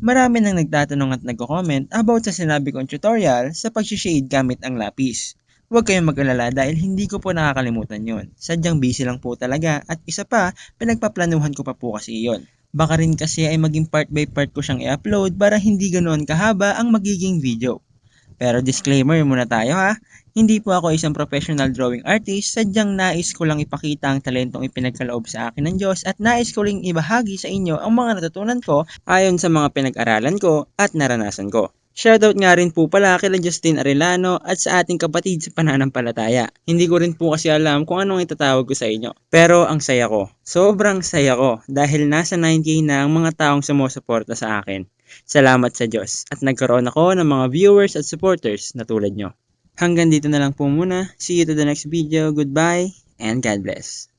Marami nang nagtatanong at nagko-comment about sa sinabi kong tutorial sa pag-shade gamit ang lapis. Huwag kayong mag-alala dahil hindi ko po nakakalimutan yon. Sadyang busy lang po talaga at isa pa, pinagpaplanuhan ko pa po kasi yon. Baka rin kasi ay maging part by part ko siyang i-upload para hindi ganoon kahaba ang magiging video. Pero disclaimer muna tayo ha, hindi po ako isang professional drawing artist, sadyang nais ko lang ipakita ang talentong ipinagkaloob sa akin ng Diyos at nais ko ring ibahagi sa inyo ang mga natutunan ko ayon sa mga pinag-aralan ko at naranasan ko. Shoutout nga rin po pala kila Justin Arellano at sa ating kapatid sa pananampalataya. Hindi ko rin po kasi alam kung anong itatawag ko sa inyo. Pero ang saya ko. Sobrang saya ko dahil nasa 9K na ang mga taong sumusuporta sa akin. Salamat sa Diyos at nagkaroon ako ng mga viewers at supporters na tulad nyo. Hanggang dito na lang po muna. See you to the next video. Goodbye and God bless.